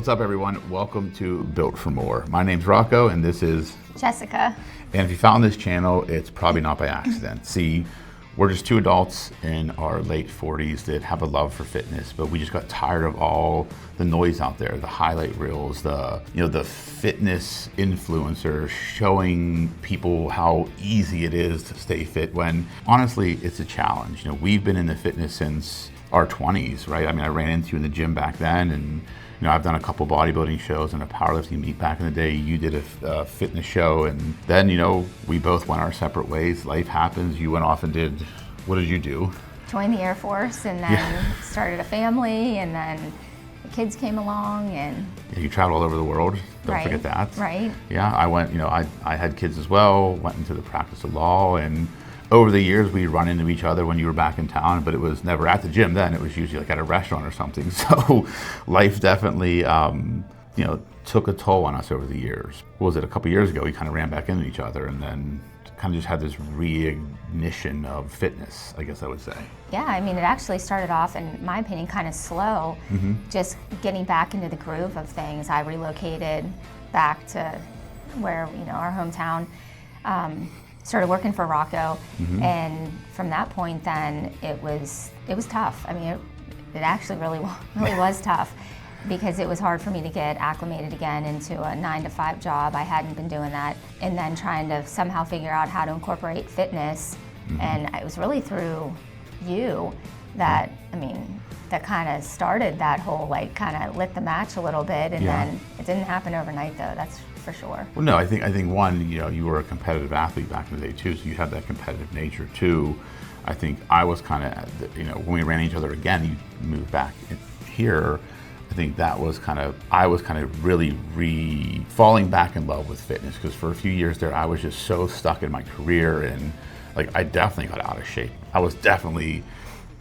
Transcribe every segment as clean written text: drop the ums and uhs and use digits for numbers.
What's up, everyone? Welcome to Built for More. My name's Rocco, and this is Jessica. And if you found this channel, it's probably not by accident. See, we're just two adults in our late 40s that have a love for fitness, but we just got tired of all the noise out there, the highlight reels, the fitness influencers showing people how easy it is to stay fit when honestly it's a challenge. We've been in the fitness since our 20s, right? I mean, I ran into you in the gym back then, and I've done a couple bodybuilding shows and a powerlifting meet back in the day. You did a fitness show, and then, we both went our separate ways. Life happens. You went off and what did you do? Joined the Air Force and then started a family, and then the kids came along, and you traveled all over the world. Don't forget that. Right. Yeah, I went, I had kids as well, went into the practice of law, and over the years, we'd run into each other when you were back in town, but it was never at the gym then. It was usually like at a restaurant or something. So life definitely, took a toll on us over the years. What was it, a couple years ago, we kind of ran back into each other and then kind of just had this reignition of fitness, I guess I would say. Yeah, I mean, it actually started off, in my opinion, kind of slow, just getting back into the groove of things. I relocated back to where, our hometown. Started working for Rocco, and from that point then it was tough. I mean, it actually really was tough, because it was hard for me to get acclimated again into a 9-to-5 job. I hadn't been doing that, and then trying to somehow figure out how to incorporate fitness. And it was really through you that, that kind of started that whole, kind of lit the match a little bit, and then it didn't happen overnight though, that's for sure. Well, no, I think one, you were a competitive athlete back in the day too, so you had that competitive nature too. I think I was kind of, when we ran into each other again, you moved back here. I think I was kind of really falling back in love with fitness, because for a few years there, I was just so stuck in my career, and I definitely got out of shape. I was definitely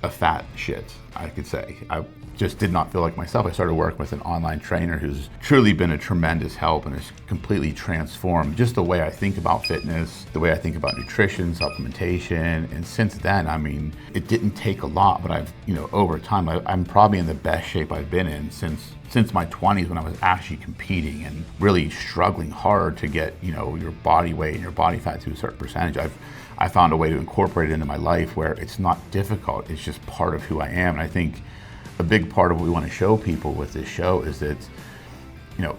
a fat shit, I could say. I just did not feel like myself. I started working with an online trainer who's truly been a tremendous help and has completely transformed just the way I think about fitness, the way I think about nutrition, supplementation. And since then, it didn't take a lot, but I've, over time, I'm probably in the best shape I've been in since my 20s, when I was actually competing and really struggling hard to get, your body weight and your body fat to a certain percentage. I found a way to incorporate it into my life where it's not difficult. It's just part of who I am. And I think a big part of what we want to show people with this show is that,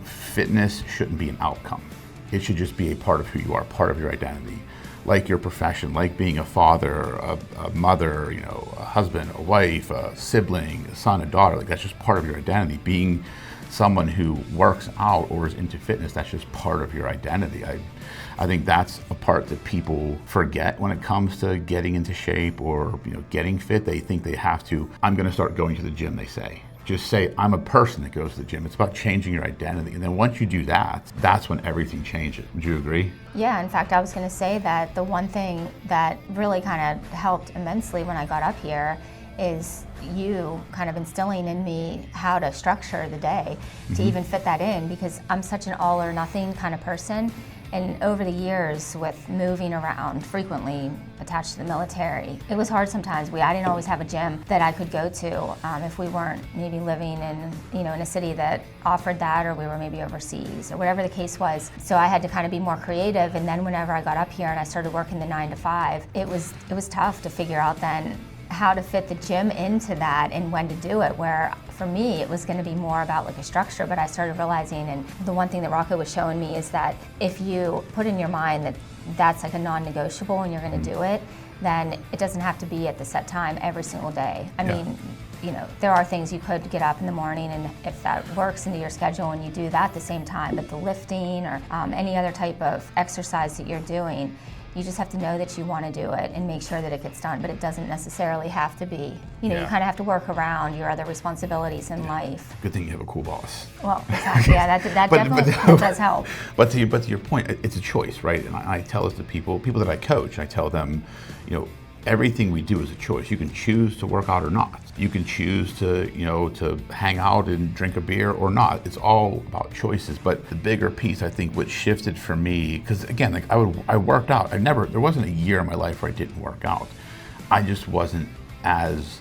fitness shouldn't be an outcome. It should just be a part of who you are, part of your identity. Like your profession, like being a father, a mother, a husband, a wife, a sibling, a son, a daughter. That's just part of your identity. Being someone who works out or is into fitness, that's just part of your identity. I think that's a part that people forget when it comes to getting into shape or getting fit. They think they have to, I'm going to start going to the gym, they say. Just say, I'm a person that goes to the gym. It's about changing your identity. And then once you do that, that's when everything changes. Would you agree? Yeah, in fact, I was going to say that the one thing that really kind of helped immensely when I got up here is you kind of instilling in me how to structure the day to even fit that in, because I'm such an all or nothing kind of person. And over the years, with moving around frequently attached to the military, it was hard sometimes. I didn't always have a gym that I could go to if we weren't maybe living in a city that offered that, or we were maybe overseas, or whatever the case was. So I had to kind of be more creative. And then whenever I got up here and I started working the 9-to-5, it was tough to figure out then how to fit the gym into that and when to do it, where for me it was going to be more about a structure. But I started realizing, and the one thing that Rocco was showing me is that if you put in your mind that that's a non-negotiable and you're going to do it, then it doesn't have to be at the set time every single day. I mean, there are things you could get up in the morning, and if that works into your schedule and you do that at the same time, but the lifting or any other type of exercise that you're doing, you just have to know that you want to do it and make sure that it gets done. But it doesn't necessarily have to be, you kind of have to work around your other responsibilities in life. Good thing you have a cool boss. Well, exactly. Yeah, that definitely does help. But to your point, it's a choice, right? And I tell this to people that I coach. I tell them, everything we do is a choice. You can choose to work out or not. You can choose to, to hang out and drink a beer or not. It's all about choices. But the bigger piece, I think, what shifted for me, because again, I worked out. There wasn't a year in my life where I didn't work out. I just wasn't as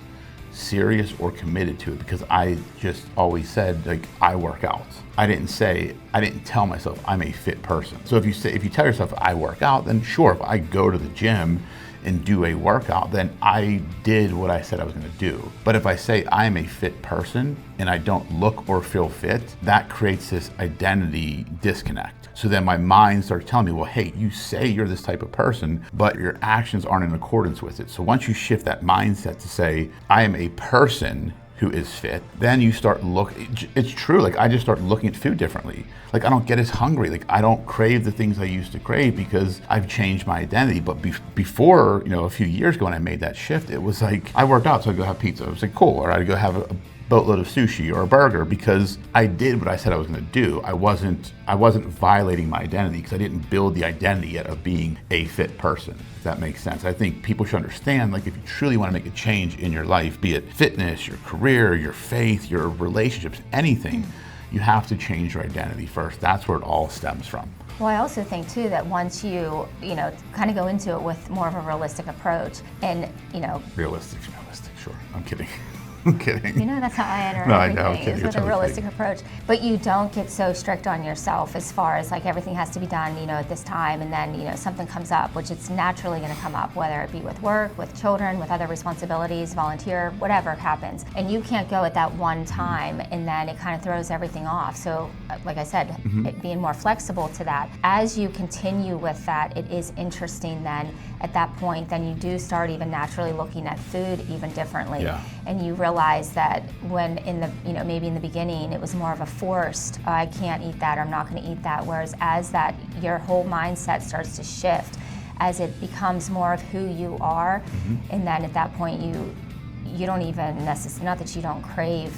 serious or committed to it because I just always said, like, I work out. I didn't tell myself I'm a fit person. So if you tell yourself I work out, then sure, if I go to the gym and do a workout, then I did what I said I was gonna do. But if I say I'm a fit person and I don't look or feel fit, that creates this identity disconnect. So then my mind starts telling me, well, hey, you say you're this type of person, but your actions aren't in accordance with it. So once you shift that mindset to say, I am a person who is fit, then you start it's true, like I just start looking at food differently. Like I don't get as hungry, like I don't crave the things I used to crave because I've changed my identity. But before, a few years ago when I made that shift, it was like, I worked out so I'd go have pizza. It was like, cool, or I'd go have a boatload of sushi or a burger because I did what I said I was gonna do. I wasn't violating my identity because I didn't build the identity yet of being a fit person, if that makes sense. I think people should understand, like if you truly wanna make a change in your life, be it fitness, your career, your faith, your relationships, anything, you have to change your identity first. That's where it all stems from. Well, I also think too that once you kind of go into it with more of a realistic approach and, Realistic, sure, I'm kidding. I'm kidding. That's how I enter No, I everything, know, I'm kidding. is You're with a totally realistic kidding. approach. But you don't get so strict on yourself as far as like everything has to be done, at this time, and then, something comes up, which it's naturally going to come up, whether it be with work, with children, with other responsibilities, volunteer, whatever happens. And you can't go at that one time, and then it kind of throws everything off. So, like I said, it being more flexible to that. As you continue with that, it is interesting then, at that point, then you do start even naturally looking at food even differently. Yeah. And you realize that when maybe in the beginning it was more of a forced, oh, I can't eat that, or I'm not going to eat that. Whereas as that, your whole mindset starts to shift, as it becomes more of who you are, and then at that point you don't even necessarily, not that you don't crave,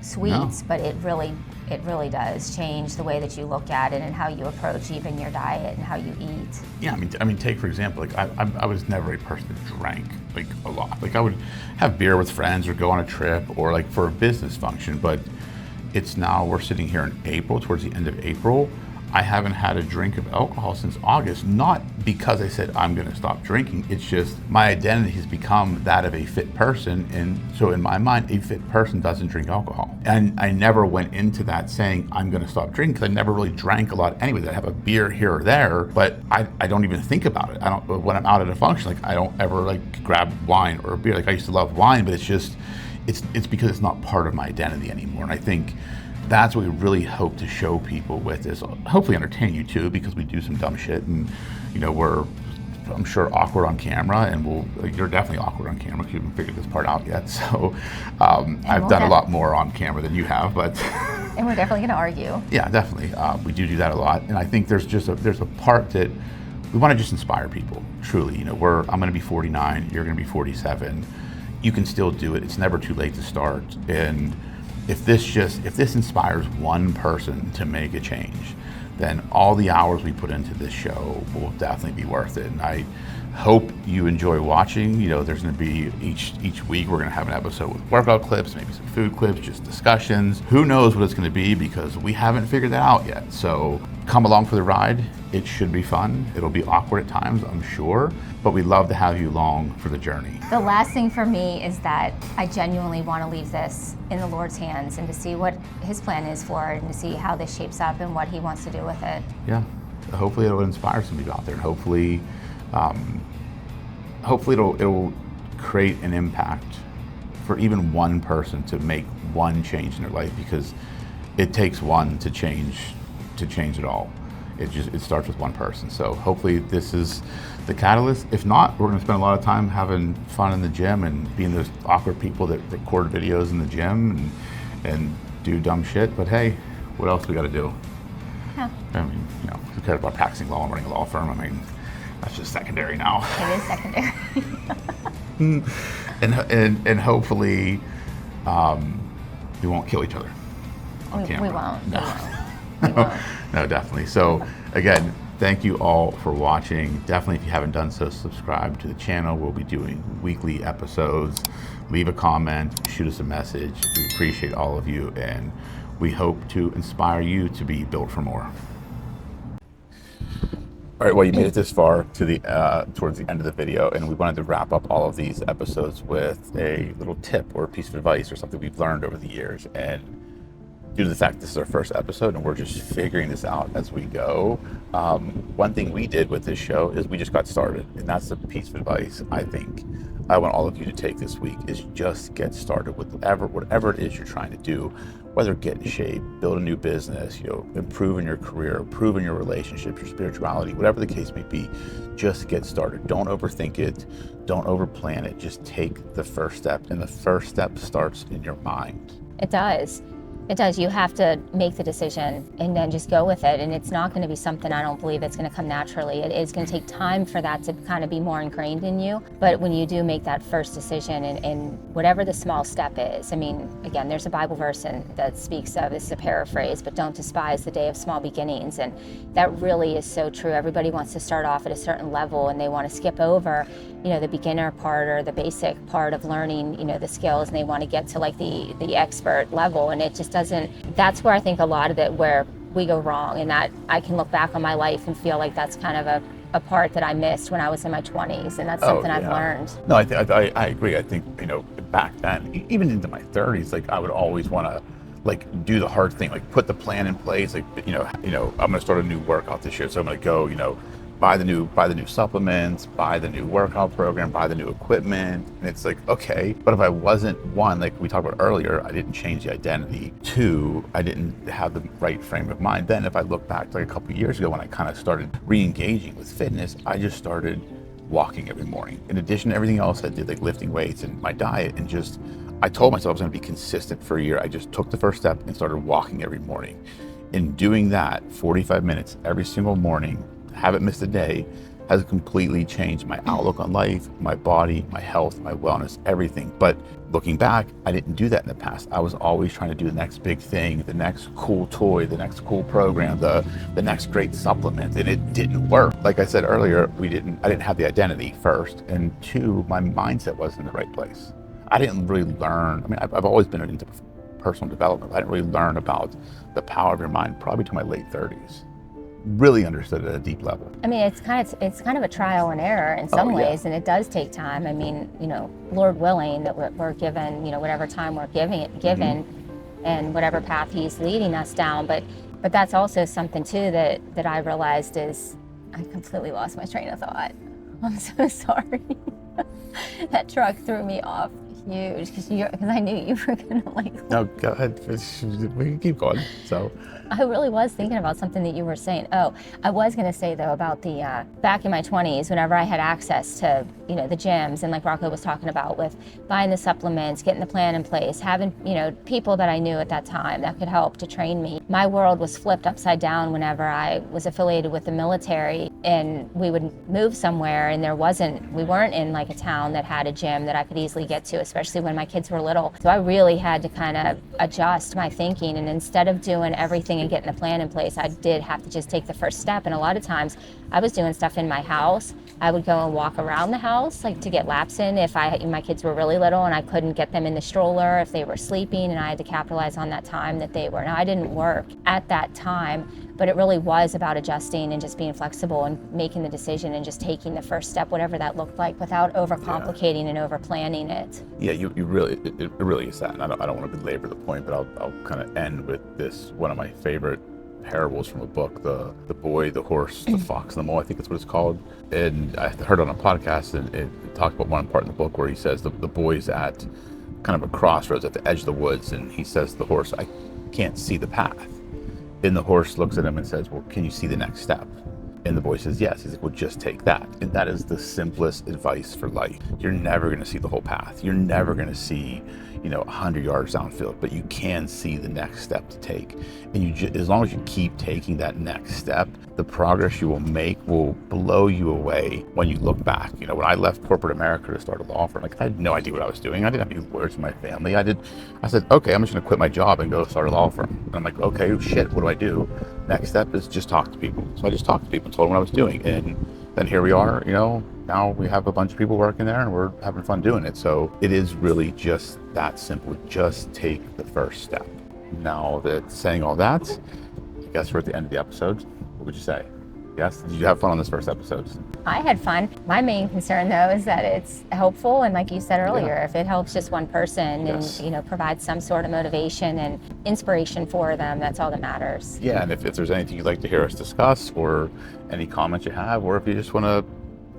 sweets, but it really does change the way that you look at it and how you approach even your diet and how you eat. Yeah, I mean, take for example, like I was never a person that drank like a lot. Like I would have beer with friends or go on a trip or like for a business function, but it's now we're sitting here in April, towards the end of April. I haven't had a drink of alcohol since August, not because I said I'm gonna stop drinking, it's just my identity has become that of a fit person, and so in my mind, a fit person doesn't drink alcohol. And I never went into that saying I'm gonna stop drinking, because I never really drank a lot anyway. I have a beer here or there, but I don't even think about it. When I'm out at a function, like I don't ever like grab wine or a beer. Like I used to love wine, but it's because it's not part of my identity anymore. And I think that's what we really hope to show people with this. Hopefully entertain you too, because we do some dumb shit, and we're, I'm sure, awkward on camera, and you're definitely awkward on camera because you haven't figured this part out yet. So I've done a lot more on camera than you have, but and we're definitely going to argue. Yeah, definitely. We do that a lot, and I think there's a part that we want to just inspire people. Truly, I'm going to be 49, you're going to be 47. You can still do it. It's never too late to start, and if this inspires one person to make a change, then all the hours we put into this show will definitely be worth it. And I hope you enjoy watching. There's going to be each week we're going to have an episode with workout clips, maybe some food clips, just discussions. Who knows what it's going to be, because we haven't figured that out yet. So come along for the ride. It should be fun. It'll be awkward at times, I'm sure, but we'd love to have you along for the journey. The last thing for me is that I genuinely want to leave this in the Lord's hands and to see what His plan is for it, and to see how this shapes up and what He wants to do with it. Yeah, hopefully it'll inspire some people out there, and hopefully it'll create an impact for even one person to make one change in their life, because it takes one to change it all. It starts with one person. So hopefully this is the catalyst. If not, we're going to spend a lot of time having fun in the gym and being those awkward people that record videos in the gym and do dumb shit. But hey, what else we got to do? Yeah. I mean, who cares about practicing law and running a law firm? I mean, that's just secondary now. It is secondary. and hopefully we won't kill each other on camera. We won't. No. We won't. No, definitely. So again, thank you all for watching. Definitely, if you haven't done so, subscribe to the channel. We'll be doing weekly episodes. Leave a comment, shoot us a message. We appreciate all of you, and we hope to inspire you to be built for more. All right, well, you made it this far to the towards the end of the video, and we wanted to wrap up all of these episodes with a little tip or a piece of advice or something we've learned over the years. And due to the fact this is our first episode and we're just figuring this out as we go, one thing we did with this show is we just got started, and that's the piece of advice I think I want all of you to take this week is just get started with whatever it is you're trying to do. Whether get in shape, build a new business, improve in your career, improve in your relationships, your spirituality, whatever the case may be, just get started. Don't overthink it. Don't overplan it. Just take the first step, and the first step starts in your mind. It does. It does. You have to make the decision and then just go with it. And it's not going to be something, I don't believe, that's going to come naturally. It is going to take time for that to kind of be more ingrained in you. But when you do make that first decision, and whatever the small step is, I mean, again, there's a Bible verse that speaks of, this is a paraphrase, but don't despise the day of small beginnings. And that really is so true. Everybody wants to start off at a certain level, and they want to skip over, the beginner part or the basic part of learning, the skills, and they want to get to like the expert level. And it just doesn't, that's where I think a lot of it, where we go wrong, and that I can look back on my life and feel like that's kind of a part that I missed when I was in my 20s, and that's something I've learned. No, I agree. I think, back then, even into my 30s, like I would always want to like do the hard thing, like put the plan in place, like, I'm going to start a new workout this year. So I'm going to go, buy the new supplements, buy the new workout program, buy the new equipment. And it's like, okay, but if I wasn't, one, like we talked about earlier, I didn't change the identity. Two, I didn't have the right frame of mind. Then if I look back like a couple of years ago when I kind of started re-engaging with fitness, I just started walking every morning. In addition to everything else I did, like lifting weights and my diet, and just, I told myself I was going to be consistent for a year. I just took the first step and started walking every morning. In doing that, 45 minutes every single morning, haven't missed a day, has completely changed my outlook on life, my body, my health, my wellness, everything. But looking back, I didn't do that in the past. I was always trying to do the next big thing, the next cool toy, the next cool program, the next great supplement, and it didn't work. Like I said earlier, I didn't have the identity first, and two, my mindset wasn't in the right place. I didn't really learn. I mean, I've always been into personal development. I didn't really learn about the power of your mind probably to my late 30s. Really understood it at a deep level. I mean, it's kind of a trial and error in some ways, and it does take time. I mean, Lord willing, that we're given, whatever time we're given, and whatever path He's leading us down. But that's also something too that I realized is, I completely lost my train of thought. I'm so sorry. That truck threw me off huge because I knew you were gonna like. No, go ahead. We can keep going. So. I really was thinking about something that you were saying. Oh, I was going to say though about the back in my 20s, whenever I had access to the gyms, and like Rocco was talking about with buying the supplements, getting the plan in place, having people that I knew at that time that could help to train me. My world was flipped upside down whenever I was affiliated with the military, and we would move somewhere and we weren't in like a town that had a gym that I could easily get to, especially when my kids were little. So I really had to kind of adjust my thinking, and instead of doing everything and getting a plan in place, I did have to just take the first step. And a lot of times I was doing stuff in my house. I would go and walk around the house like to get laps in if my kids were really little and I couldn't get them in the stroller, if they were sleeping, and I had to capitalize on that time that they were. Now, I didn't work at that time, but it really was about adjusting and just being flexible and making the decision and just taking the first step, whatever that looked like, without overcomplicating and over planning it. Yeah, it really is that. And I don't want to belabor the point, but I'll kind of end with this, one of my favorite parables from a book, the boy, the horse, the fox, and the mole. I think that's what it's called. And I heard it on a podcast, and it talked about one part in the book where he says the boy's at kind of a crossroads at the edge of the woods, and he says to the horse, I can't see the path. And the horse looks at him and says, well, can you see the next step? And the boy says, yes. He's like, well, just take that. And that is the simplest advice for life. You're never going to see the whole path. You're never going to see, 100 yards downfield, but you can see the next step to take. And as long as you keep taking that next step, the progress you will make will blow you away when you look back. When I left corporate America to start a law firm, I had no idea what I was doing. I didn't have any lawyers in my family. I said, okay, I'm just going to quit my job and go start a law firm. And I'm like, okay, shit, what do I do? Next step is just talk to people. So I just talked to people and told them what I was doing. And then here we are, now we have a bunch of people working there and we're having fun doing it. So it is really just that simple. Just take the first step. Now that saying all that, I guess we're at the end of the episode. What would you say? Yes. Did you have fun on this first episode? I had fun. My main concern, though, is that it's helpful, and like you said earlier, Yeah. if it helps just one person Yes. and provides some sort of motivation and inspiration for them, that's all that matters. Yeah, and if there's anything you'd like to hear us discuss, or any comments you have, or if you just want to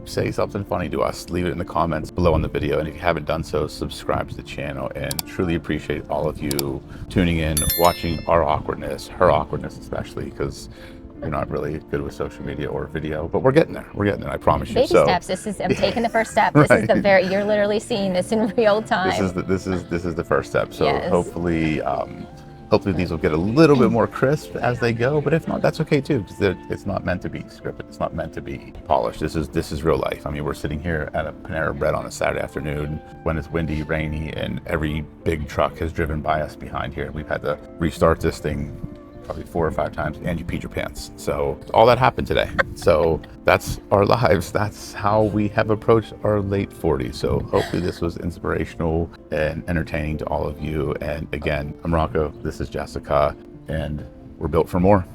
say something funny to us, leave it in the comments below on the video. And if you haven't done so, subscribe to the channel, and truly appreciate all of you tuning in, watching our awkwardness, her awkwardness especially, because we're not really good with social media or video, but we're getting there. We're getting there, I promise you. Baby steps. I'm taking the first step. This is you're literally seeing this in real time. This is the first step. So yes. hopefully these will get a little bit more crisp as they go, but if not, that's okay too, because it's not meant to be scripted. It's not meant to be polished. This is real life. I mean, we're sitting here at a Panera Bread on a Saturday afternoon when it's windy, rainy, and every big truck has driven by us behind here. We've had to restart this thing probably 4 or 5 times, and you peed your pants. So all that happened today. So that's our lives. That's how we have approached our late 40s. So hopefully this was inspirational and entertaining to all of you. And again, I'm Rocco, this is Jessica, and we're built for more.